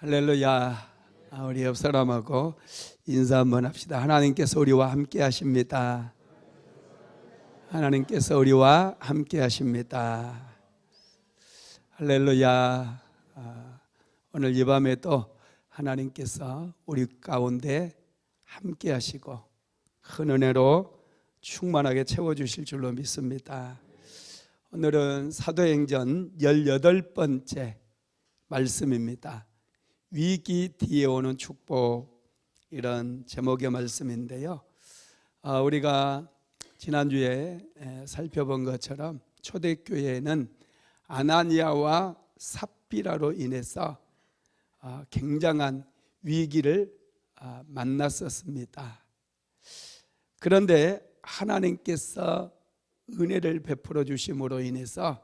할렐루야. 우리 옆 사람하고 인사 한번 합시다. 하나님께서 우리와 함께 하십니다. 하나님께서 우리와 함께 하십니다. 할렐루야. 오늘 이 밤에도 하나님께서 우리 가운데 함께 하시고 큰 은혜로 충만하게 채워주실 줄로 믿습니다. 오늘은 사도행전 18번째 말씀입니다. 위기 뒤에 오는 축복, 이런 제목의 말씀인데요, 우리가 지난주에 살펴본 것처럼 초대교회에는 아나니아와 삽비라로 인해서 굉장한 위기를 만났었습니다. 그런데 하나님께서 은혜를 베풀어 주심으로 인해서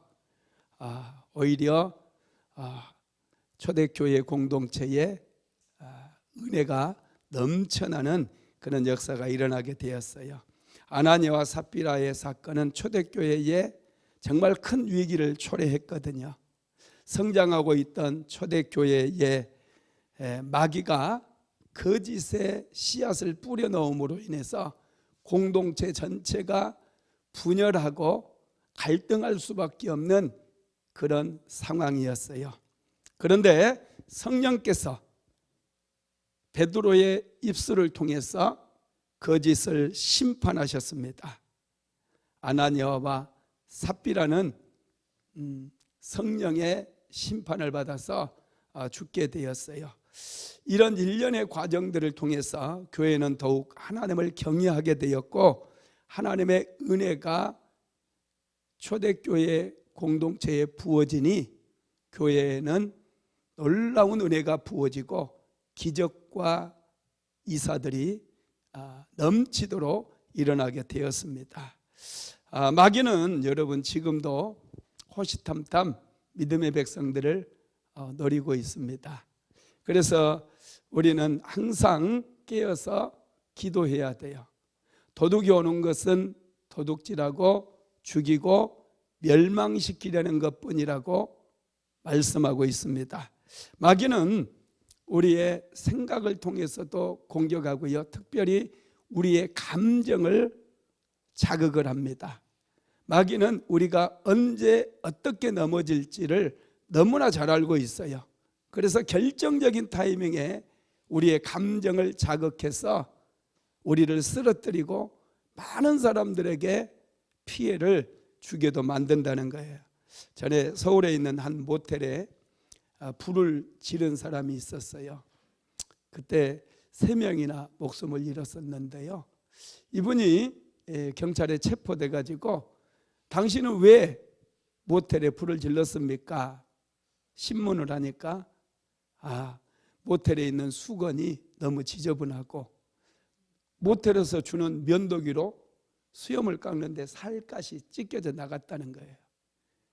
오히려 초대교회 공동체에 은혜가 넘쳐나는 그런 역사가 일어나게 되었어요. 아나니아와 삽비라의 사건은 초대교회에 정말 큰 위기를 초래했거든요. 성장하고 있던 초대교회에 마귀가 거짓의 씨앗을 뿌려놓음으로 인해서 공동체 전체가 분열하고 갈등할 수밖에 없는 그런 상황이었어요. 그런데 성령께서 베드로의 입술을 통해서 거짓을 심판하셨습니다. 아나니아와 삽비라는 성령의 심판을 받아서 죽게 되었어요. 이런 일련의 과정들을 통해서 교회는 더욱 하나님을 경외하게 되었고, 하나님의 은혜가 초대교회 공동체에 부어지니 교회에는 놀라운 은혜가 부어지고 기적과 이사들이 넘치도록 일어나게 되었습니다. 마귀는 여러분 지금도 호시탐탐 믿음의 백성들을 노리고 있습니다. 그래서 우리는 항상 깨어서 기도해야 돼요. 도둑이 오는 것은 도둑질하고 죽이고 멸망시키려는 것뿐이라고 말씀하고 있습니다. 마귀는 우리의 생각을 통해서도 공격하고요, 특별히 우리의 감정을 자극을 합니다. 마귀는 우리가 언제 어떻게 넘어질지를 너무나 잘 알고 있어요. 그래서 결정적인 타이밍에 우리의 감정을 자극해서 우리를 쓰러뜨리고 많은 사람들에게 피해를 주게도 만든다는 거예요. 전에 서울에 있는 한 모텔에 불을 지른 사람이 있었어요. 그때 3명이나 목숨을 잃었었는데요, 이분이 경찰에 체포돼 가지고 당신은 왜 모텔에 불을 질렀습니까? 신문을 하니까 모텔에 있는 수건이 너무 지저분하고 모텔에서 주는 면도기로 수염을 깎는데 살갗이 찢겨져 나갔다는 거예요.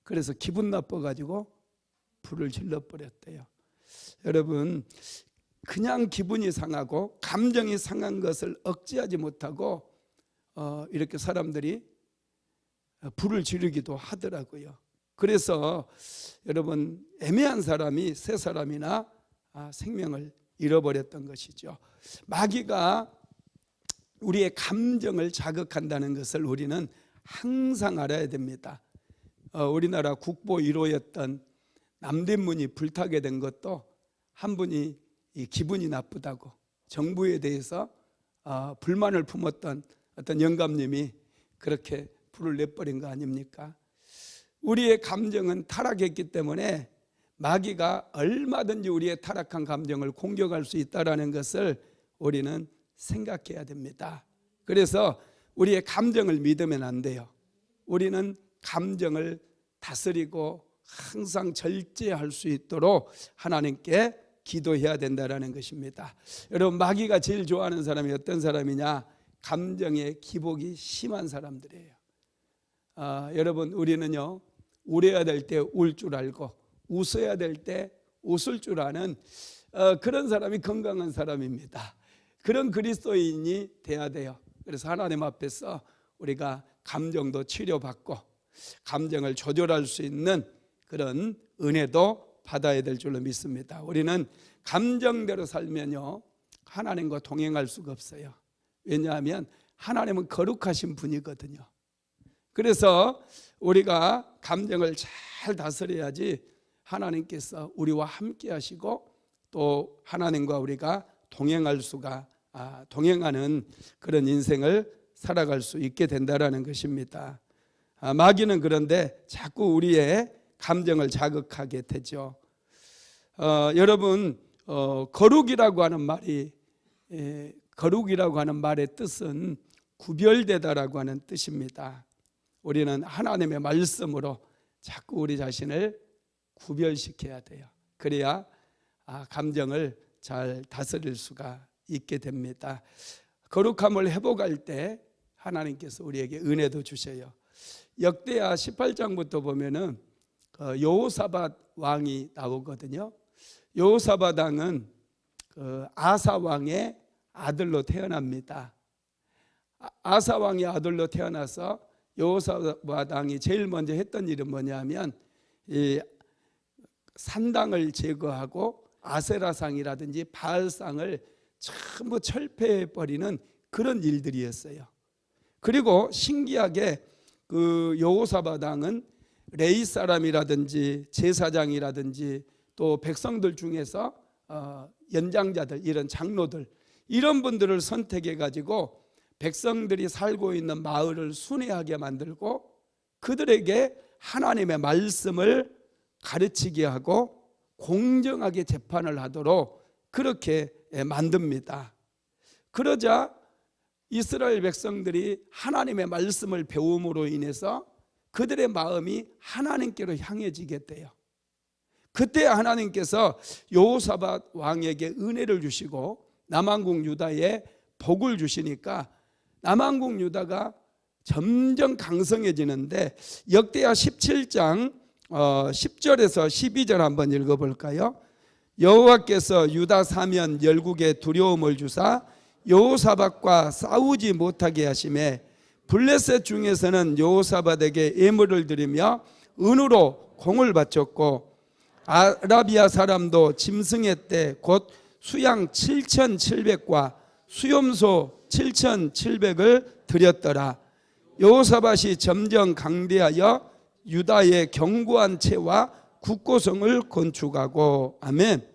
그래서 기분 나빠가지고 불을 질러버렸대요. 여러분, 그냥 기분이 상하고 감정이 상한 것을 억제하지 못하고 이렇게 사람들이 불을 지르기도 하더라고요. 그래서 여러분, 애매한 사람이 3사람이나 생명을 잃어버렸던 것이죠. 마귀가 우리의 감정을 자극한다는 것을 우리는 항상 알아야 됩니다. 우리나라 국보 1호였던 남대문이 불타게 된 것도 한 분이 기분이 나쁘다고 정부에 대해서 불만을 품었던 어떤 영감님이 그렇게 불을 내버린 거 아닙니까? 우리의 감정은 타락했기 때문에 마귀가 얼마든지 우리의 타락한 감정을 공격할 수 있다는 것을 우리는 생각해야 됩니다. 그래서 우리의 감정을 믿으면 안 돼요. 우리는 감정을 다스리고 항상 절제할 수 있도록 하나님께 기도해야 된다는 것입니다. 여러분, 마귀가 제일 좋아하는 사람이 어떤 사람이냐? 감정의 기복이 심한 사람들이에요. 여러분, 우리는요, 울어야 될 때 울 줄 알고 웃어야 될 때 웃을 줄 아는 그런 사람이 건강한 사람입니다. 그런 그리스도인이 돼야 돼요. 그래서 하나님 앞에서 우리가 감정도 치료받고 감정을 조절할 수 있는 그런 은혜도 받아야 될 줄로 믿습니다. 우리는 감정대로 살면요 하나님과 동행할 수가 없어요. 왜냐하면 하나님은 거룩하신 분이거든요. 그래서 우리가 감정을 잘 다스려야지 하나님께서 우리와 함께 하시고 또 하나님과 우리가 동행하는 그런 인생을 살아갈 수 있게 된다는 것입니다. 마귀는 그런데 자꾸 우리의 감정을 자극하게 되죠. 여러분 거룩이라고 하는 말의 뜻은 구별되다라고 하는 뜻입니다. 우리는 하나님의 말씀으로 자꾸 우리 자신을 구별시켜야 돼요. 그래야 감정을 잘 다스릴 수가 있게 됩니다. 거룩함을 회복할 때 하나님께서 우리에게 은혜도 주셔요. 역대하 18장부터 보면은 여호사밧 왕이 나오거든요. 여호사밧 왕은 아사 왕의 아들로 태어납니다. 아사 왕의 아들로 태어나서 여호사밧 왕이 제일 먼저 했던 일은 뭐냐면 이 산당을 제거하고 아세라상이라든지 바알상을 전부 철폐해버리는 그런 일들이었어요. 그리고 신기하게 그 여호사밧 왕은 레위 사람이라든지 제사장이라든지 또 백성들 중에서 연장자들, 이런 장로들, 이런 분들을 선택해 가지고 백성들이 살고 있는 마을을 순회하게 만들고 그들에게 하나님의 말씀을 가르치게 하고 공정하게 재판을 하도록 그렇게 만듭니다. 그러자 이스라엘 백성들이 하나님의 말씀을 배움으로 인해서 그들의 마음이 하나님께로 향해지게 돼요. 그때 하나님께서 여호사밧 왕에게 은혜를 주시고 남왕국 유다에 복을 주시니까 남왕국 유다가 점점 강성해지는데 역대하 17장 10절에서 12절 한번 읽어볼까요? 여호와께서 유다 사면 열국에 두려움을 주사 여호사밧과 싸우지 못하게 하시매 블레셋 중에서는 여호사밧에게 예물을 드리며 은으로 공을 바쳤고 아라비아 사람도 짐승의 때 곧 수양 7,700과 수염소 7,700을 드렸더라. 여호사밧이 점점 강대하여 유다의 견고한 채와 국고성을 건축하고, 아멘.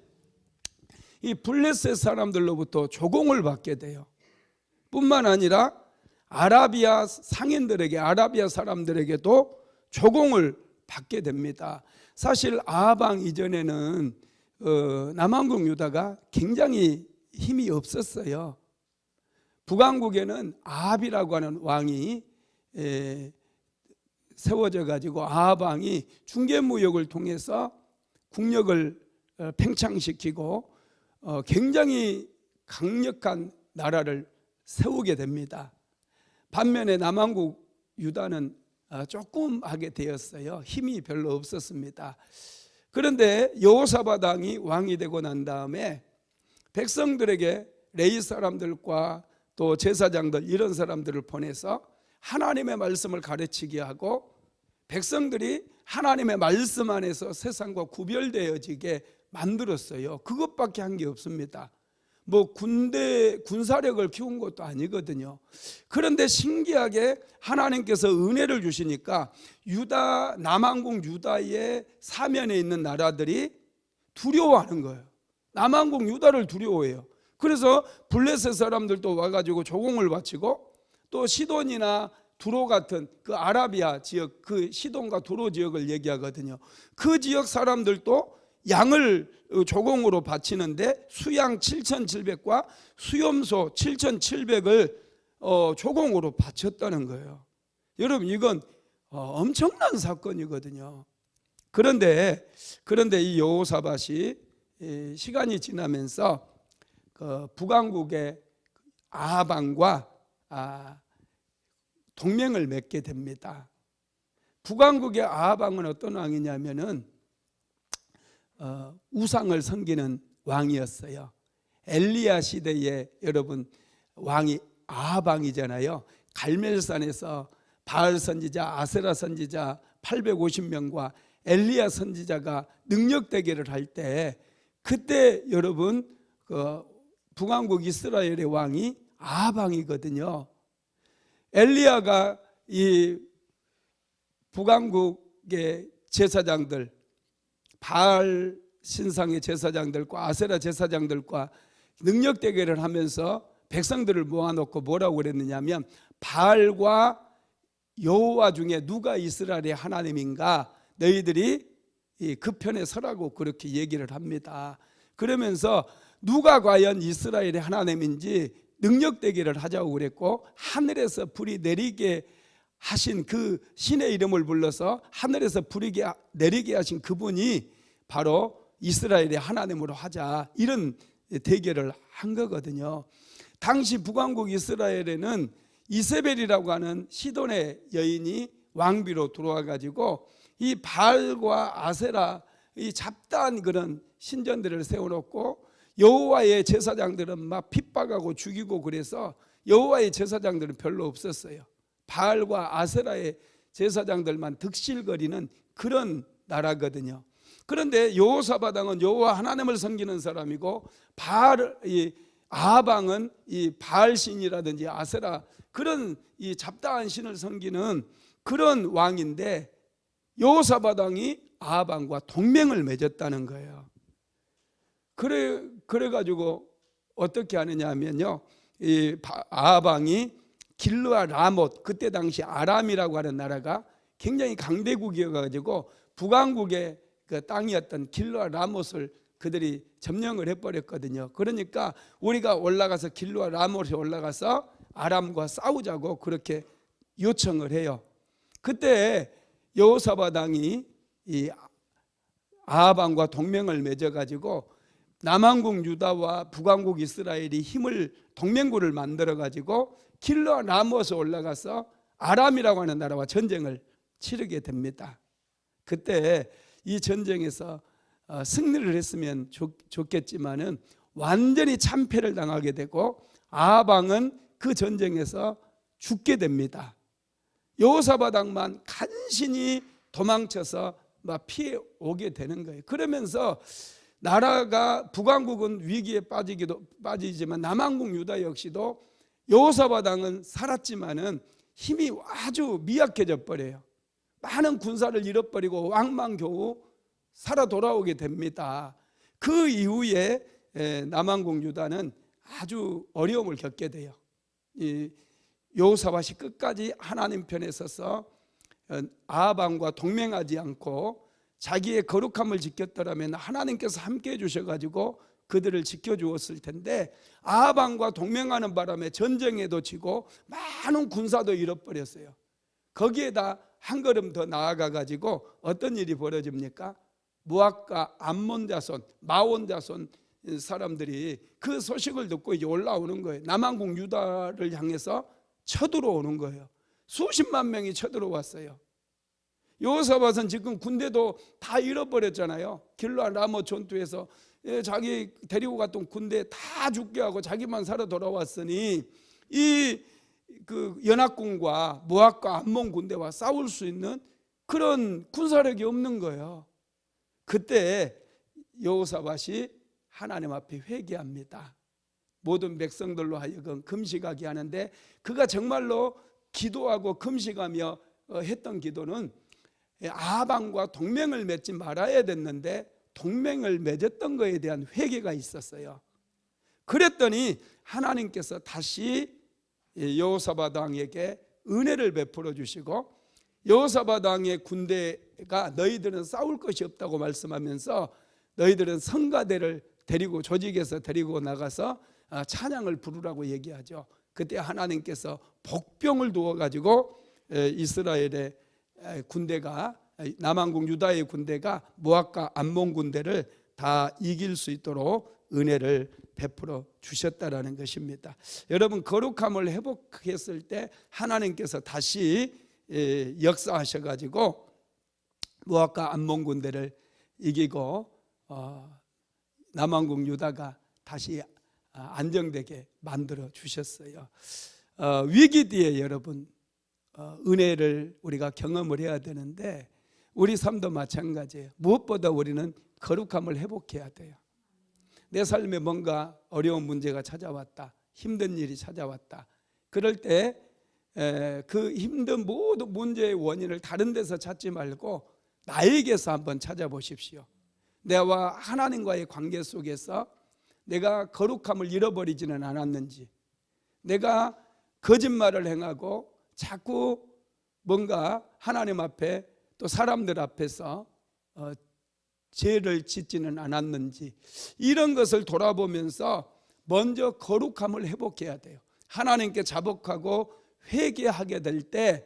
이 블레셋 사람들로부터 조공을 받게 돼요. 뿐만 아니라 아라비아 상인들에게, 아라비아 사람들에게도 조공을 받게 됩니다. 사실 아합 왕 이전에는 남왕국 유다가 굉장히 힘이 없었어요. 북왕국에는 아합이라고 하는 왕이 세워져 가지고 아합 왕이 중개무역을 통해서 국력을 팽창시키고 굉장히 강력한 나라를 세우게 됩니다. 반면에 남왕국 유다는 조금 하게 되었어요. 힘이 별로 없었습니다. 그런데 여호사밧 왕이 왕이 되고 난 다음에 백성들에게 레위 사람들과 또 제사장들, 이런 사람들을 보내서 하나님의 말씀을 가르치게 하고 백성들이 하나님의 말씀 안에서 세상과 구별되어지게 만들었어요. 그것밖에 한 게 없습니다. 뭐 군사력을 키운 것도 아니거든요. 그런데 신기하게 하나님께서 은혜를 주시니까 유다, 남왕국 유다의 사면에 있는 나라들이 두려워하는 거예요. 남왕국 유다를 두려워해요. 그래서 블레셋 사람들도 와가지고 조공을 바치고 또 시돈이나 두로 같은 그 아라비아 지역, 그 시돈과 두로 지역을 얘기하거든요. 그 지역 사람들도 양을 조공으로 바치는데 수양 7,700과 수염소 7,700을 조공으로 바쳤다는 거예요. 여러분, 이건 엄청난 사건이거든요. 그런데 이 여호사밧이 시간이 지나면서 북왕국의 아합 왕과 동맹을 맺게 됩니다. 북왕국의 아합 왕은 어떤 왕이냐면은 우상을 섬기는 왕이었어요. 엘리야 시대에 여러분 왕이 아합 왕이잖아요. 갈멜산에서 바알 선지자, 아세라 선지자 850명과 엘리야 선지자가 능력 대결을 할 때, 그때 여러분 북왕국 이스라엘의 왕이 아방이거든요. 엘리야가 이 북왕국의 제사장들, 바알 신상의 제사장들과 아세라 제사장들과 능력 대결을 하면서 백성들을 모아놓고 뭐라고 그랬느냐면, 바알과 여호와 중에 누가 이스라엘의 하나님인가, 너희들이 그 편에 서라고 그렇게 얘기를 합니다. 그러면서 누가 과연 이스라엘의 하나님인지 능력 대결을 하자고 그랬고, 하늘에서 불이 내리게 하신 그 신의 이름을 불러서 하늘에서 불이 내리게 하신 그분이 바로 이스라엘의 하나님으로 하자, 이런 대결을 한 거거든요. 당시 북왕국 이스라엘에는 이세벨이라고 하는 시돈의 여인이 왕비로 들어와 가지고 이 바알과 아세라, 이 잡다한 그런 신전들을 세워놓고 여호와의 제사장들은 막 핍박하고 죽이고, 그래서 여호와의 제사장들은 별로 없었어요. 바알과 아세라의 제사장들만 득실거리는 그런 나라거든요. 그런데 여호사밧 왕은 여호와 하나님을 섬기는 사람이고, 아방은 이 바알 신이라든지 아세라, 그런 이 잡다한 신을 섬기는 그런 왕인데, 여호사밧 왕이 아방과 동맹을 맺었다는 거예요. 그래가지고 어떻게 하느냐 하면요, 이 아방이 길르아 라못, 그때 당시 아람이라고 하는 나라가 굉장히 강대국이어가지고 북왕국의 그 땅이었던 길르아 라못을 그들이 점령을 해버렸거든요. 그러니까 우리가 올라가서 길르아 라못에 올라가서 아람과 싸우자고 그렇게 요청을 해요. 그때 여호사밧 왕이 이 아방과 동맹을 맺어가지고 남왕국 유다와 북왕국 이스라엘이 힘을 동맹구를 만들어가지고 길르아 라못에 올라가서 아람이라고 하는 나라와 전쟁을 치르게 됩니다. 그때 이 전쟁에서 승리를 했으면 좋겠지만은 완전히 참패를 당하게 되고, 아방은 그 전쟁에서 죽게 됩니다. 여호사밧 왕만 간신히 도망쳐서 막 피해 오게 되는 거예요. 그러면서 나라가, 북왕국은 위기에 빠지지만 남왕국 유다 역시도 여호사밧 왕은 살았지만은 힘이 아주 미약해져 버려요. 많은 군사를 잃어버리고 왕만 겨우 살아 돌아오게 됩니다. 그 이후에 남왕국 유다는 아주 어려움을 겪게 돼요. 여호사밧이 끝까지 하나님 편에 서서 아방과 동맹하지 않고 자기의 거룩함을 지켰더라면 하나님께서 함께 해주셔가지고 그들을 지켜주었을 텐데, 아방과 동맹하는 바람에 전쟁에도 지고 많은 군사도 잃어버렸어요. 거기에다 한 걸음 더 나아가가지고 어떤 일이 벌어집니까? 모압과 암몬 자손, 마온 자손 사람들이 그 소식을 듣고 이제 올라오는 거예요. 남왕국 유다를 향해서 쳐들어오는 거예요. 수십만 명이 쳐들어왔어요. 여호사밧은 지금 군대도 다 잃어버렸잖아요. 길르아 라못 전투에서 자기 데리고 갔던 군대 다 죽게 하고 자기만 살아 돌아왔으니 이 그 연합군과 모압과 암몬 군대와 싸울 수 있는 그런 군사력이 없는 거예요. 그때 여호사밧이 하나님 앞에 회개합니다. 모든 백성들로 하여금 금식하게 하는데, 그가 정말로 기도하고 금식하며 했던 기도는 아방과 동맹을 맺지 말아야 됐는데 동맹을 맺었던 것에 대한 회개가 있었어요. 그랬더니 하나님께서 다시 여호사밧 왕에게 은혜를 베풀어 주시고, 여호사밧 왕의 군대가 너희들은 싸울 것이 없다고 말씀하면서 너희들은 성가대를 데리고, 조직에서 데리고 나가서 찬양을 부르라고 얘기하죠. 그때 하나님께서 복병을 두어가지고 이스라엘의 군대가, 남왕국 유다의 군대가 모압과 암몬 군대를 다 이길 수 있도록 은혜를 베풀어 주셨다라는 것입니다. 여러분, 거룩함을 회복했을 때 하나님께서 다시 역사하셔가지고 모압과 암몬 군대를 이기고 남왕국 유다가 다시 안정되게 만들어 주셨어요. 위기 뒤에 여러분 은혜를 우리가 경험을 해야 되는데, 우리 삶도 마찬가지예요. 무엇보다 우리는 거룩함을 회복해야 돼요. 내 삶에 뭔가 어려운 문제가 찾아왔다, 힘든 일이 찾아왔다. 그럴 때 그 힘든 모든 문제의 원인을 다른 데서 찾지 말고 나에게서 한번 찾아보십시오. 내와 하나님과의 관계 속에서 내가 거룩함을 잃어버리지는 않았는지, 내가 거짓말을 행하고 자꾸 뭔가 하나님 앞에 또 사람들 앞에서 죄를 짓지는 않았는지, 이런 것을 돌아보면서 먼저 거룩함을 회복해야 돼요. 하나님께 자복하고 회개하게 될 때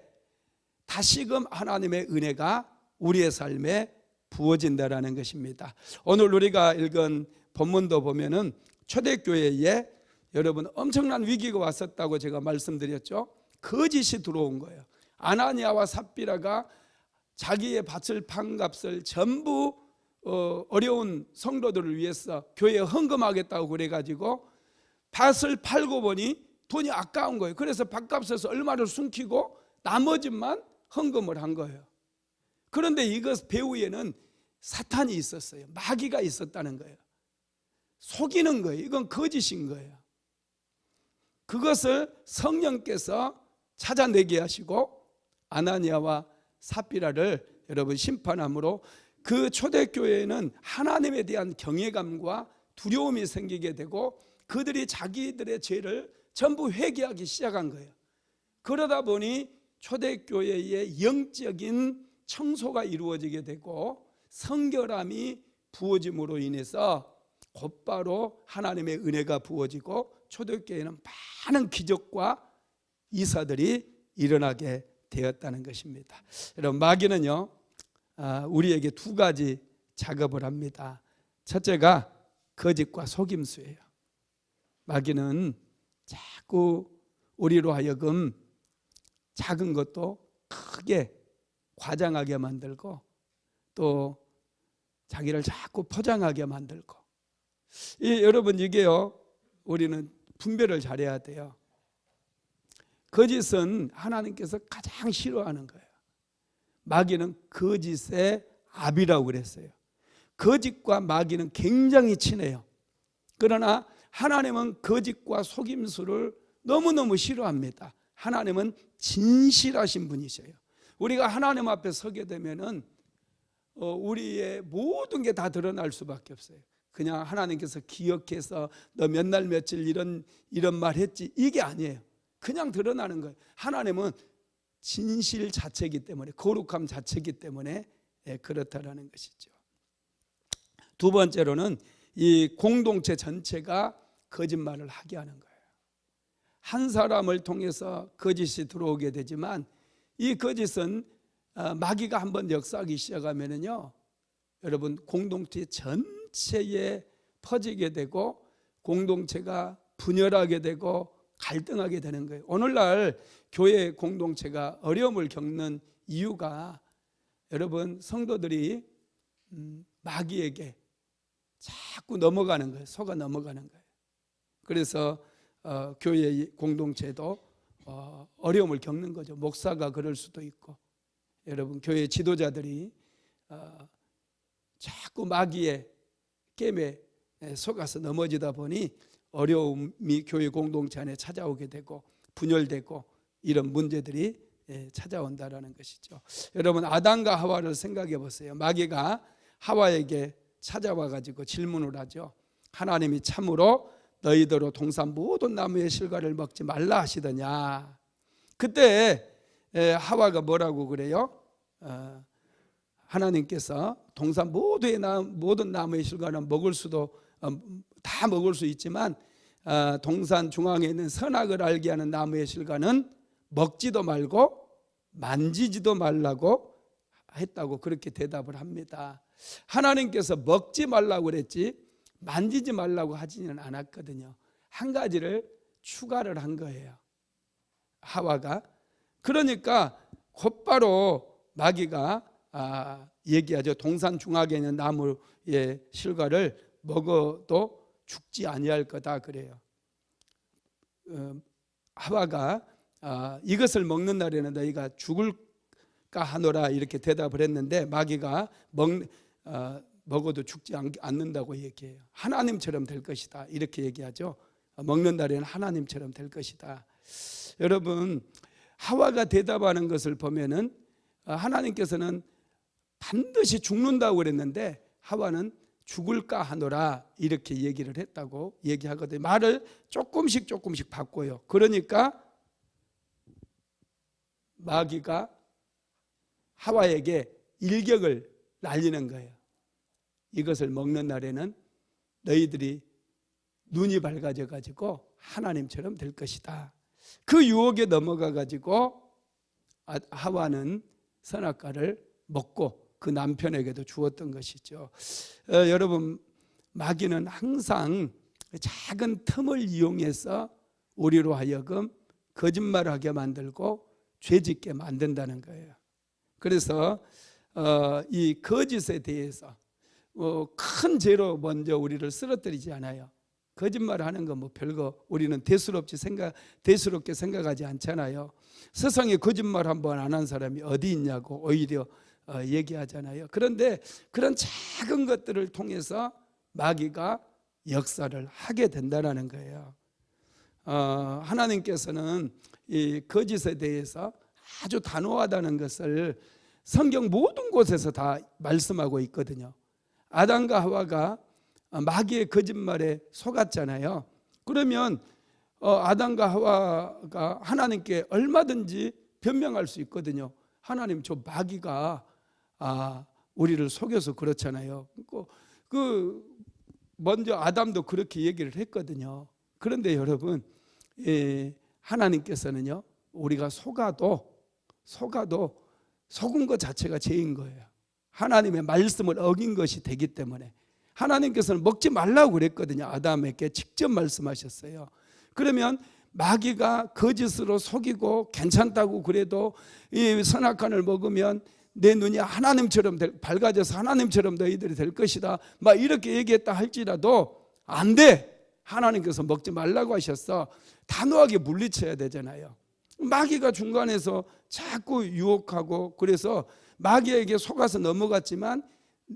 다시금 하나님의 은혜가 우리의 삶에 부어진다라는 것입니다. 오늘 우리가 읽은 본문도 보면은 초대교회에 여러분 엄청난 위기가 왔었다고 제가 말씀드렸죠. 거짓이 들어온 거예요. 아나니아와 삽비라가 자기의 밭을 판 값을 전부 어려운 성도들을 위해서 교회에 헌금하겠다고 그래가지고 밭을 팔고 보니 돈이 아까운 거예요. 그래서 밭값에서 얼마를 숨기고 나머지만 헌금을 한 거예요. 그런데 이것 배후에는 사탄이 있었어요. 마귀가 있었다는 거예요. 속이는 거예요. 이건 거짓인 거예요. 그것을 성령께서 찾아내게 하시고 아나니아와 삽비라를 여러분 심판함으로 그 초대교회에는 하나님에 대한 경외감과 두려움이 생기게 되고 그들이 자기들의 죄를 전부 회개하기 시작한 거예요. 그러다 보니 초대교회의 영적인 청소가 이루어지게 되고 성결함이 부어짐으로 인해서 곧바로 하나님의 은혜가 부어지고 초대교회에는 많은 기적과 이사들이 일어나게 되었다는 것입니다. 여러분, 마귀는요 우리에게 두 가지 작업을 합니다. 첫째가 거짓과 속임수예요. 마귀는 자꾸 우리로 하여금 작은 것도 크게 과장하게 만들고 또 자기를 자꾸 포장하게 만들고, 여러분 이게요 우리는 분별을 잘해야 돼요. 거짓은 하나님께서 가장 싫어하는 거예요. 마귀는 거짓의 압이라고 그랬어요. 거짓과 마귀는 굉장히 친해요. 그러나 하나님은 거짓과 속임수를 너무너무 싫어합니다. 하나님은 진실하신 분이세요. 우리가 하나님 앞에 서게 되면은 우리의 모든 게 다 드러날 수밖에 없어요. 그냥 하나님께서 기억해서 너 몇 날 며칠 이런 말 했지, 이게 아니에요. 그냥 드러나는 거예요. 하나님은 진실 자체이기 때문에, 거룩함 자체이기 때문에 그렇다라는 것이죠. 두 번째로는 이 공동체 전체가 거짓말을 하게 하는 거예요. 한 사람을 통해서 거짓이 들어오게 되지만 이 거짓은 마귀가 한번 역사하기 시작하면은요 여러분 공동체 전체에 퍼지게 되고 공동체가 분열하게 되고 갈등하게 되는 거예요. 오늘날 교회 공동체가 어려움을 겪는 이유가 여러분 성도들이 마귀에게 자꾸 넘어가는 거예요. 속아 넘어가는 거예요. 그래서 교회 공동체도 어려움을 겪는 거죠. 목사가 그럴 수도 있고 여러분 교회 지도자들이 자꾸 마귀의 게임에 속아서 넘어지다 보니 어려움이 교회 공동체 안에 찾아오게 되고 분열되고 이런 문제들이 찾아온다라는 것이죠. 여러분 아담과 하와를 생각해 보세요. 마귀가 하와에게 찾아와 가지고 질문을 하죠. 하나님이 참으로 너희더러 동산 모든 나무의 실과를 먹지 말라 하시더냐. 그때 하와가 뭐라고 그래요? 하나님께서 동산 모든 나무의 실과는 먹을 수도 다 먹을 수 있지만 동산 중앙에 있는 선악을 알게 하는 나무의 실과는 먹지도 말고 만지지도 말라고 했다고 그렇게 대답을 합니다. 하나님께서 먹지 말라고 그랬지 만지지 말라고 하지는 않았거든요. 한 가지를 추가를 한 거예요, 하와가. 그러니까 곧바로 마귀가 얘기하죠. 동산 중앙에 있는 나무의 실과를 먹어도 죽지 아니할 거다 그래요. 하와가 이것을 먹는 날에는 너희가 죽을 하노라 이렇게 대답을 했는데 마귀가 먹어도 죽지 않는다고 얘기해요. 하나님처럼 될 것이다 이렇게 얘기하죠. 먹는 날에는 하나님처럼 될 것이다. 여러분, 하와가 대답하는 것을 보면은 하나님께서는 반드시 죽는다고 그랬는데 하와는 죽을까 하노라 이렇게 얘기를 했다고 얘기하거든요. 말을 조금씩 바꿔요. 그러니까 마귀가 하와에게 일격을 날리는 거예요. 이것을 먹는 날에는 너희들이 눈이 밝아져 가지고 하나님처럼 될 것이다. 그 유혹에 넘어가 가지고 하와는 선악과를 먹고 그 남편에게도 주었던 것이죠. 여러분, 마귀는 항상 작은 틈을 이용해서 우리로 하여금 거짓말하게 만들고 죄짓게 만든다는 거예요. 그래서 이 거짓에 대해서 큰 죄로 먼저 우리를 쓰러뜨리지 않아요. 거짓말하는 건 뭐 별거 우리는 대수롭게 생각하지 않잖아요. 세상에 거짓말 한 번 안 한 사람이 어디 있냐고 오히려 얘기하잖아요. 그런데 그런 작은 것들을 통해서 마귀가 역사를 하게 된다는 거예요. 하나님께서는 이 거짓에 대해서 아주 단호하다는 것을 성경 모든 곳에서 다 말씀하고 있거든요. 아담과 하와가 마귀의 거짓말에 속았잖아요. 그러면 아담과 하와가 하나님께 얼마든지 변명할 수 있거든요. 하나님, 저 마귀가 우리를 속여서 그렇잖아요. 먼저 아담도 그렇게 얘기를 했거든요. 그런데 여러분, 하나님께서는요, 우리가 속아도 속은 것 자체가 죄인 거예요. 하나님의 말씀을 어긴 것이 되기 때문에 하나님께서는 먹지 말라고 그랬거든요. 아담에게 직접 말씀하셨어요. 그러면 마귀가 거짓으로 속이고 괜찮다고 그래도 이 선악과를 먹으면 내 눈이 하나님처럼 밝아져서 하나님처럼 너희들이 될 것이다 막 이렇게 얘기했다 할지라도 안 돼. 하나님께서 먹지 말라고 하셨어. 단호하게 물리쳐야 되잖아요. 마귀가 중간에서 자꾸 유혹하고 그래서 마귀에게 속아서 넘어갔지만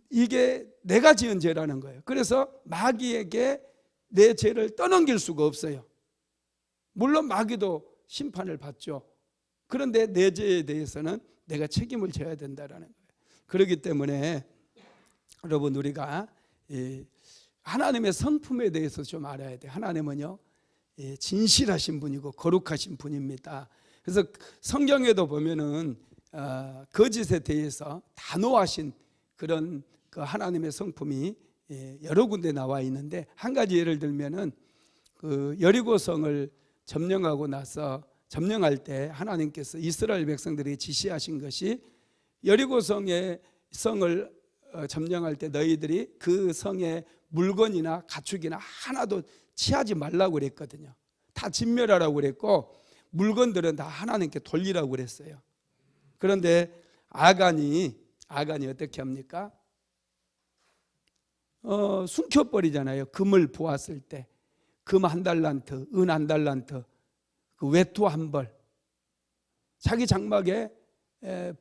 이게 내가 지은 죄라는 거예요. 그래서 마귀에게 내 죄를 떠넘길 수가 없어요. 물론 마귀도 심판을 받죠. 그런데 내 죄에 대해서는 내가 책임을 져야 된다는 거예요. 그렇기 때문에 여러분, 우리가 하나님의 성품에 대해서 좀 알아야 돼요. 하나님은요, 진실하신 분이고 거룩하신 분입니다. 그래서 성경에도 보면은 거짓에 대해서 단호하신 그런 그 하나님의 성품이 여러 군데 나와 있는데, 한 가지 예를 들면은 그 여리고성을 점령하고 나서 점령할 때 하나님께서 이스라엘 백성들에게 지시하신 것이 여리고성의 성을 점령할 때 너희들이 그 성의 물건이나 가축이나 하나도 취하지 말라고 그랬거든요. 다 진멸하라고 그랬고 물건들은 다 하나님께 돌리라고 그랬어요. 그런데 아간이 어떻게 합니까? 숨겨버리잖아요. 금을 보았을 때 금 1달란트, 은 1달란트, 그 외투 1벌 자기 장막에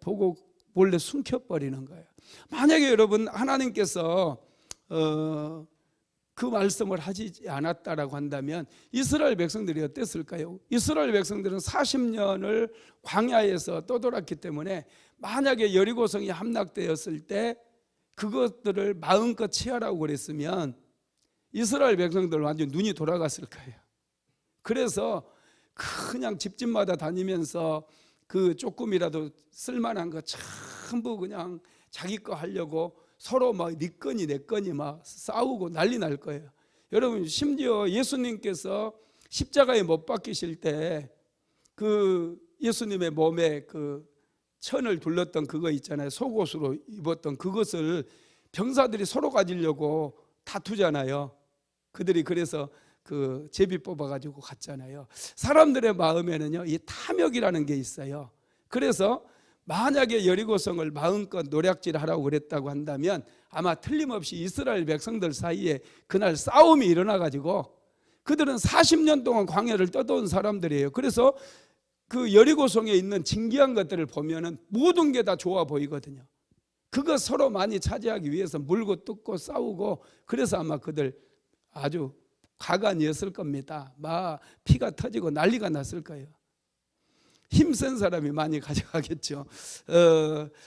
보고 몰래 숨겨버리는 거예요. 만약에 여러분 하나님께서 그 말씀을 하지 않았다라고 한다면 이스라엘 백성들이 어땠을까요? 이스라엘 백성들은 40년을 광야에서 떠돌았기 때문에 만약에 여리고성이 함락되었을 때 그것들을 마음껏 취하라고 그랬으면 이스라엘 백성들 완전 눈이 돌아갔을 거예요. 그래서 그냥 집집마다 다니면서 그 조금이라도 쓸만한 거 전부 그냥 자기 거 하려고 서로 막 네 거니 내 거니 막 싸우고 난리 날 거예요. 여러분, 심지어 예수님께서 십자가에 못 박히실 때 그 예수님의 몸에 그 천을 둘렀던 그거 있잖아요. 속옷으로 입었던 그것을 병사들이 서로 가지려고 다투잖아요. 그들이 그래서 그 제비 뽑아가지고 갔잖아요. 사람들의 마음에는요, 이 탐욕이라는 게 있어요. 그래서 만약에 여리고성을 마음껏 노략질하라고 그랬다고 한다면 아마 틀림없이 이스라엘 백성들 사이에 그날 싸움이 일어나가지고 그들은 40년 동안 광야를 떠도온 사람들이에요. 그래서 그 여리고성에 있는 진귀한 것들을 보면은 모든 게 다 좋아 보이거든요. 그거 서로 많이 차지하기 위해서 물고 뜯고 싸우고, 그래서 아마 그들 아주 가관이었을 겁니다. 막 피가 터지고 난리가 났을 거예요. 힘센 사람이 많이 가져가겠죠.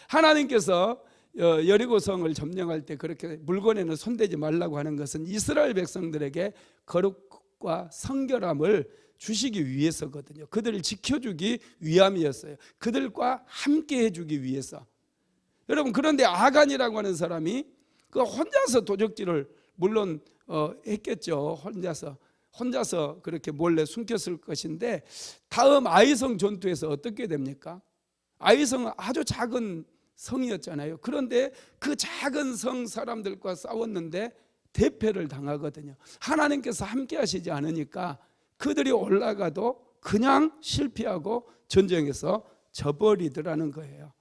하나님께서 여리고성을 점령할 때 그렇게 물건에는 손대지 말라고 하는 것은 이스라엘 백성들에게 거룩과 성결함을 주시기 위해서거든요. 그들을 지켜주기 위함이었어요. 그들과 함께 해주기 위해서. 여러분, 그런데 아간이라고 하는 사람이 그 혼자서 도적질을 물론 했겠죠. 혼자서 그렇게 몰래 숨겼을 것인데, 다음 아이성 전투에서 어떻게 됩니까? 아이성은 아주 작은 성이었잖아요. 그런데 그 작은 성 사람들과 싸웠는데 대패를 당하거든요. 하나님께서 함께 하시지 않으니까 그들이 올라가도 그냥 실패하고 전쟁에서 져버리더라는 거예요.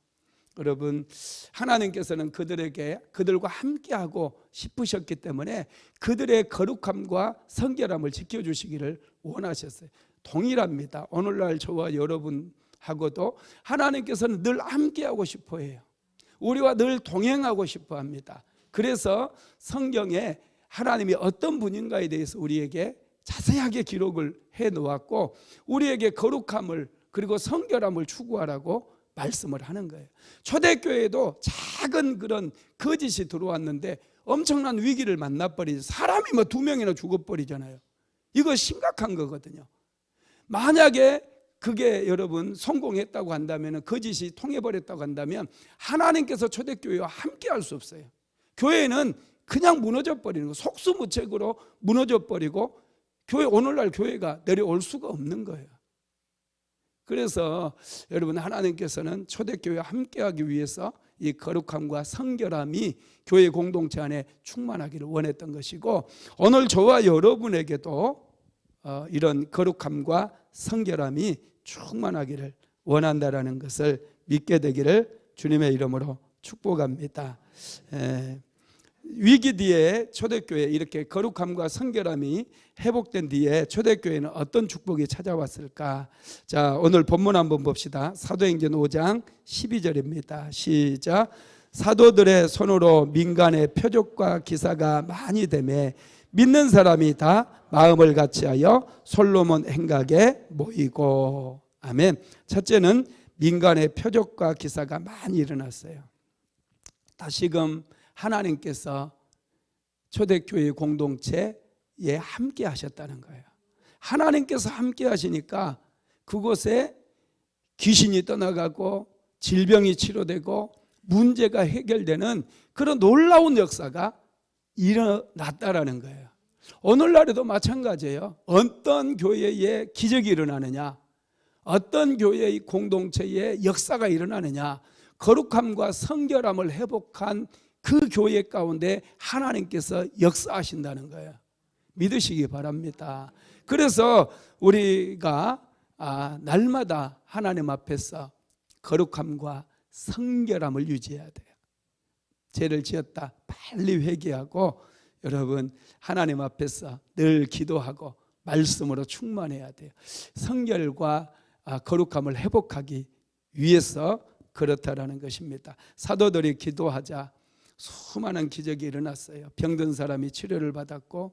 여러분, 하나님께서는 그들과 함께하고 싶으셨기 때문에 그들의 거룩함과 성결함을 지켜주시기를 원하셨어요. 동일합니다. 오늘날 저와 여러분하고도 하나님께서는 늘 함께하고 싶어해요. 우리와 늘 동행하고 싶어합니다. 그래서 성경에 하나님이 어떤 분인가에 대해서 우리에게 자세하게 기록을 해놓았고, 우리에게 거룩함을 그리고 성결함을 추구하라고 말씀을 하는 거예요. 초대교회에도 작은 그런 거짓이 들어왔는데 엄청난 위기를 만나버리죠. 사람이 2명이나 죽어버리잖아요. 이거 심각한 거거든요. 만약에 그게 여러분 성공했다고 한다면, 거짓이 통해버렸다고 한다면 하나님께서 초대교회와 함께 할 수 없어요. 교회는 그냥 무너져 버리는 거, 속수무책으로 무너져 버리고 오늘날 교회가 내려올 수가 없는 거예요. 그래서 여러분, 하나님께서는 초대교회와 함께하기 위해서 이 거룩함과 성결함이 교회 공동체 안에 충만하기를 원했던 것이고, 오늘 저와 여러분에게도 이런 거룩함과 성결함이 충만하기를 원한다라는 것을 믿게 되기를 주님의 이름으로 축복합니다. 위기 뒤에 초대교회 이렇게 거룩함과 성결함이 회복된 뒤에 초대교회는 어떤 축복이 찾아왔을까? 자, 오늘 본문 한번 봅시다. 사도행전 5장 12절입니다. 시작. 사도들의 손으로 민간의 표적과 기사가 많이 되매 믿는 사람이 다 마음을 같이하여 솔로몬 행각에 모이고. 아멘. 첫째는 민간의 표적과 기사가 많이 일어났어요. 다시금 하나님께서 초대교회 공동체에 함께 하셨다는 거예요. 하나님께서 함께 하시니까 그곳에 귀신이 떠나가고 질병이 치료되고 문제가 해결되는 그런 놀라운 역사가 일어났다라는 거예요. 오늘날에도 마찬가지예요. 어떤 교회에 기적이 일어나느냐, 어떤 교회의 공동체에 역사가 일어나느냐, 거룩함과 성결함을 회복한 그 교회 가운데 하나님께서 역사하신다는 거예요. 믿으시기 바랍니다. 그래서 우리가 날마다 하나님 앞에서 거룩함과 성결함을 유지해야 돼요. 죄를 지었다 빨리 회개하고, 여러분 하나님 앞에서 늘 기도하고 말씀으로 충만해야 돼요. 성결과 거룩함을 회복하기 위해서 그렇다라는 것입니다. 사도들이 기도하자 수많은 기적이 일어났어요. 병든 사람이 치료를 받았고,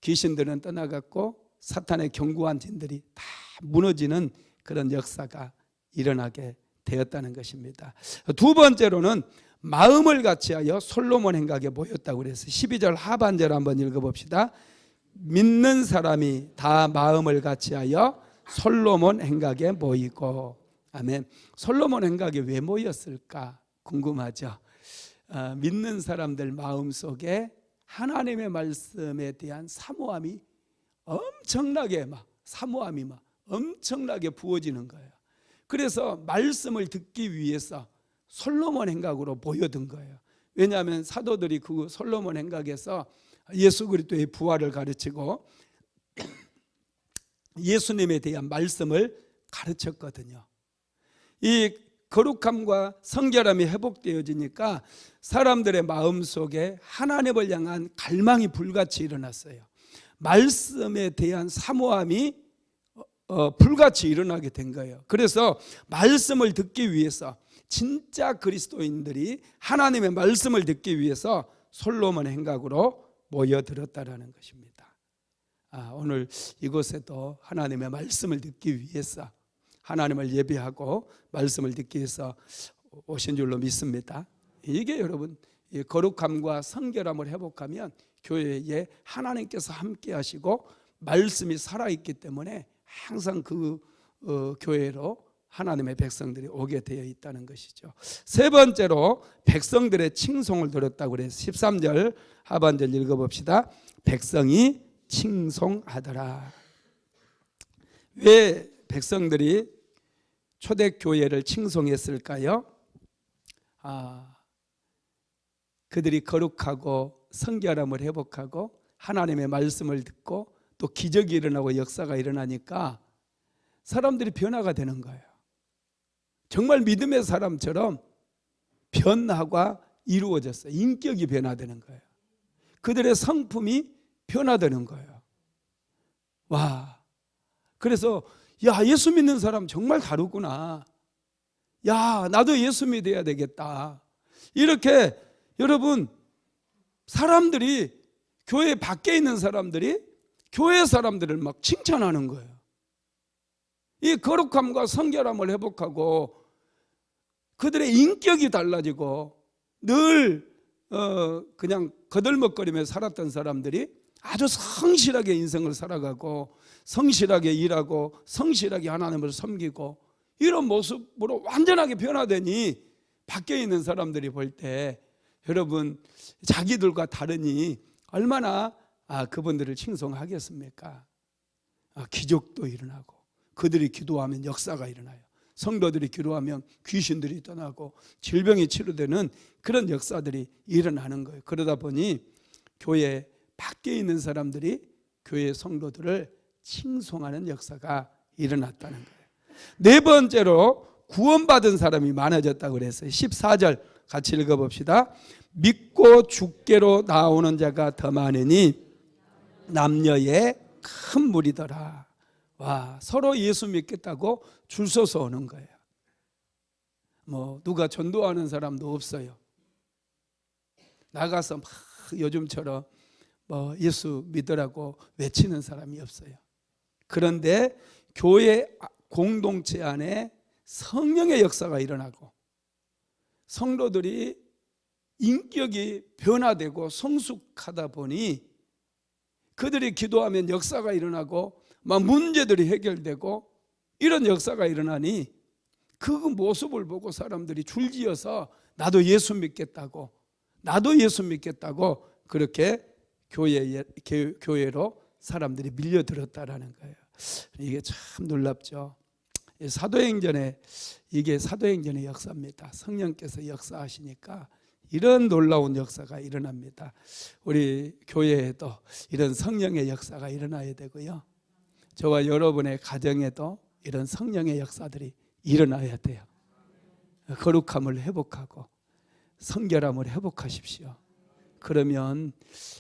귀신들은 떠나갔고, 사탄의 견고한 진들이 다 무너지는 그런 역사가 일어나게 되었다는 것입니다. 두 번째로는 마음을 같이하여 솔로몬 행각에 모였다고 그래서 12절 하반절 한번 읽어봅시다. 믿는 사람이 다 마음을 같이하여 솔로몬 행각에 모이고. 아멘. 솔로몬 행각에 왜 모였을까 궁금하죠. 믿는 사람들 마음속에 하나님의 말씀에 대한 사모함이 엄청나게 엄청나게 부어지는 거예요. 그래서 말씀을 듣기 위해서 솔로몬 행각으로 모여든 거예요. 왜냐하면 사도들이 그 솔로몬 행각에서 예수 그리스도의 부활을 가르치고 예수님에 대한 말씀을 가르쳤거든요. 이 거룩함과 성결함이 회복되어지니까 사람들의 마음속에 하나님을 향한 갈망이 불같이 일어났어요. 말씀에 대한 사모함이 불같이 일어나게 된 거예요. 그래서 말씀을 듣기 위해서, 진짜 그리스도인들이 하나님의 말씀을 듣기 위해서 솔로몬 행각으로 모여들었다라는 것입니다. 오늘 이곳에도 하나님의 말씀을 듣기 위해서, 하나님을 예배하고 말씀을 듣기 위해서 오신 줄로 믿습니다. 이게 여러분, 거룩함과 성결함을 회복하면 교회에 하나님께서 함께 하시고 말씀이 살아있기 때문에 항상 그 교회로 하나님의 백성들이 오게 되어 있다는 것이죠. 세 번째로 백성들의 칭송을 들었다고 그래서 13절 하반절 읽어봅시다. 백성이 칭송하더라. 왜 백성들이 초대교회를 칭송했을까요? 그들이 거룩하고 성결함을 회복하고 하나님의 말씀을 듣고 또 기적이 일어나고 역사가 일어나니까 사람들이 변화가 되는 거예요. 정말 믿음의 사람처럼 변화가 이루어졌어요. 인격이 변화되는 거예요. 그들의 성품이 변화되는 거예요. 와, 그래서 야, 예수 믿는 사람 정말 다르구나. 야, 나도 예수 믿어야 되겠다. 이렇게 여러분, 사람들이, 교회 밖에 있는 사람들이 교회 사람들을 막 칭찬하는 거예요. 이 거룩함과 성결함을 회복하고 그들의 인격이 달라지고 늘 그냥 거들먹거리며 살았던 사람들이 아주 성실하게 인생을 살아가고 성실하게 일하고 성실하게 하나님을 섬기고 이런 모습으로 완전하게 변화되니 밖에 있는 사람들이 볼 때 여러분, 자기들과 다르니 얼마나 그분들을 칭송하겠습니까? 기적도 일어나고 그들이 기도하면 역사가 일어나요. 성도들이 기도하면 귀신들이 떠나고 질병이 치료되는 그런 역사들이 일어나는 거예요. 그러다 보니 교회 밖에 있는 사람들이 교회 성도들을 칭송하는 역사가 일어났다는 거예요. 네 번째로 구원받은 사람이 많아졌다고 그랬어요. 14절 같이 읽어봅시다. 믿고 주께로 나오는 자가 더 많으니 남녀의 큰 무리더라. 와, 서로 예수 믿겠다고 줄 서서 오는 거예요. 누가 전도하는 사람도 없어요. 나가서 막 요즘처럼 예수 믿으라고 외치는 사람이 없어요. 그런데 교회 공동체 안에 성령의 역사가 일어나고 성도들이 인격이 변화되고 성숙하다 보니 그들이 기도하면 역사가 일어나고 막 문제들이 해결되고 이런 역사가 일어나니 그 모습을 보고 사람들이 줄지어서 나도 예수 믿겠다고 그렇게 교회로 사람들이 밀려들었다라는 거예요. 이게 참 놀랍죠. 이게 사도행전의 역사입니다. 성령께서 역사하시니까 이런 놀라운 역사가 일어납니다. 우리 교회에도 이런 성령의 역사가 일어나야 되고요. 저와 여러분의 가정에도 이런 성령의 역사들이 일어나야 돼요. 거룩함을 회복하고 성결함을 회복하십시오. 그러면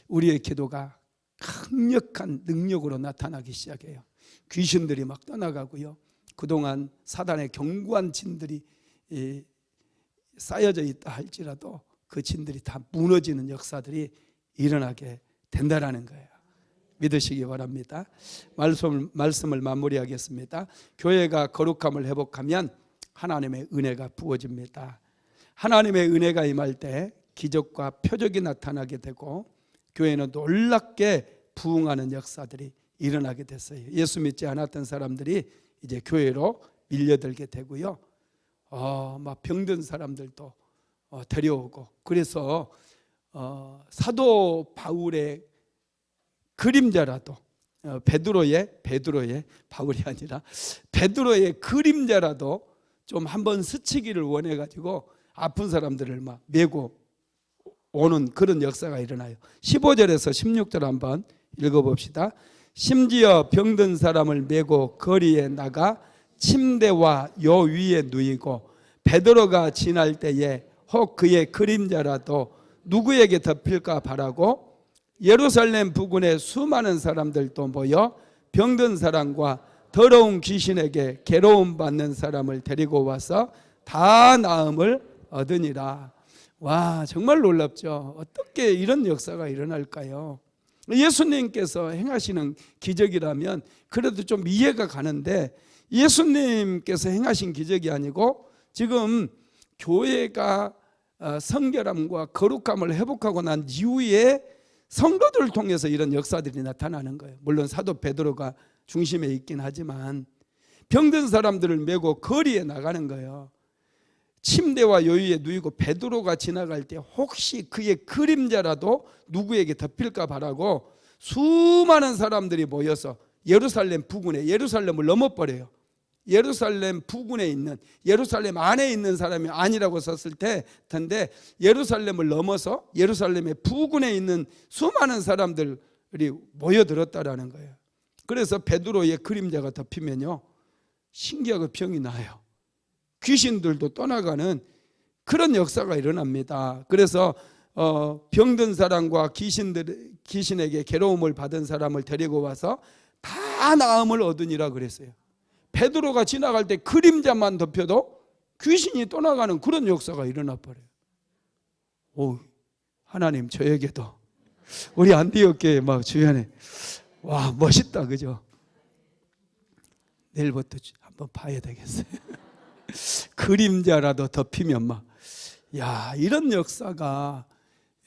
우리의 기도가 강력한 능력으로 나타나기 시작해요. 귀신들이 막 떠나가고요. 그동안 사단의 견고한 진들이 쌓여져 있다 할지라도 그 진들이 다 무너지는 역사들이 일어나게 된다라는 거예요. 믿으시기 바랍니다. 말씀을 마무리하겠습니다. 교회가 거룩함을 회복하면 하나님의 은혜가 부어집니다. 하나님의 은혜가 임할 때 기적과 표적이 나타나게 되고 교회는 놀랍게 부흥하는 역사들이 일어나게 됐어요. 예수 믿지 않았던 사람들이 이제 교회로 밀려들게 되고요. 막 병든 사람들도 데려오고, 그래서 사도 바울의 그림자라도 베드로의 바울이 아니라 베드로의 그림자라도 좀 한번 스치기를 원해 가지고 아픈 사람들을 막 메고 오는 그런 역사가 일어나요. 15절에서 16절 한번 읽어봅시다. 심지어 병든 사람을 메고 거리에 나가 침대와 요 위에 누이고 베드로가 지날 때에 혹 그의 그림자라도 누구에게 덮일까 바라고 예루살렘 부근에 수많은 사람들도 모여 병든 사람과 더러운 귀신에게 괴로움 받는 사람을 데리고 와서 다 나음을 얻으니라. 와, 정말 놀랍죠. 어떻게 이런 역사가 일어날까요? 예수님께서 행하시는 기적이라면 그래도 좀 이해가 가는데, 예수님께서 행하신 기적이 아니고 지금 교회가 성결함과 거룩함을 회복하고 난 이후에 성도들을 통해서 이런 역사들이 나타나는 거예요. 물론 사도 베드로가 중심에 있긴 하지만 병든 사람들을 메고 거리에 나가는 거예요. 침대와 요유에 누이고 베드로가 지나갈 때 혹시 그의 그림자라도 누구에게 덮일까 바라고 수많은 사람들이 모여서 예루살렘 부근에, 예루살렘을 넘어버려요. 예루살렘 부근에 있는, 예루살렘 안에 있는 사람이 아니라고 썼을 텐데 예루살렘을 넘어서 예루살렘의 부근에 있는 수많은 사람들이 모여들었다라는 거예요. 그래서 베드로의 그림자가 덮이면요, 신기하게 병이 나요. 귀신들도 떠나가는 그런 역사가 일어납니다. 그래서 병든 사람과 귀신에게 괴로움을 받은 사람을 데리고 와서 다 나음을 얻으니라 그랬어요. 베드로가 지나갈 때 그림자만 덮여도 귀신이 떠나가는 그런 역사가 일어나 버려요. 오, 하나님 저에게도, 우리 안디옥교회 막 주변에, 와 멋있다, 그죠? 내일부터 한번 봐야 되겠어요. 그림자라도 덮이면 막, 야, 이런 역사가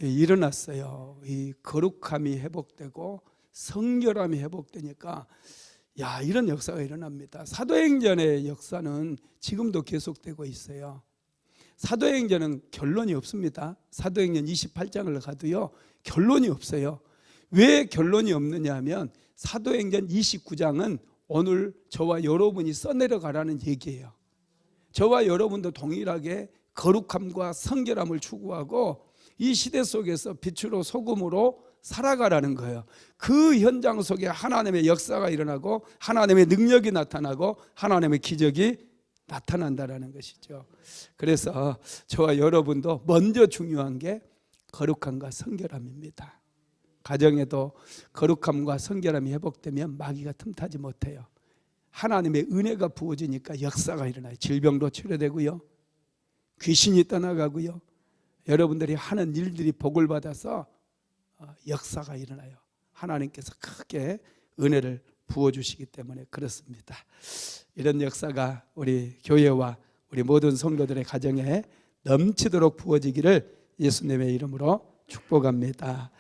일어났어요. 이 거룩함이 회복되고 성결함이 회복되니까, 야, 이런 역사가 일어납니다. 사도행전의 역사는 지금도 계속되고 있어요. 사도행전은 결론이 없습니다. 사도행전 28장을 가도요, 결론이 없어요. 왜 결론이 없느냐 하면 사도행전 29장은 오늘 저와 여러분이 써내려가라는 얘기예요. 저와 여러분도 동일하게 거룩함과 성결함을 추구하고 이 시대 속에서 빛으로 소금으로 살아가라는 거예요. 그 현장 속에 하나님의 역사가 일어나고 하나님의 능력이 나타나고 하나님의 기적이 나타난다라는 것이죠. 그래서 저와 여러분도 먼저 중요한 게 거룩함과 성결함입니다. 가정에도 거룩함과 성결함이 회복되면 마귀가 틈타지 못해요. 하나님의 은혜가 부어지니까 역사가 일어나요. 질병도 치료되고요, 귀신이 떠나가고요, 여러분들이 하는 일들이 복을 받아서 역사가 일어나요. 하나님께서 크게 은혜를 부어주시기 때문에 그렇습니다. 이런 역사가 우리 교회와 우리 모든 성도들의 가정에 넘치도록 부어지기를 예수님의 이름으로 축복합니다.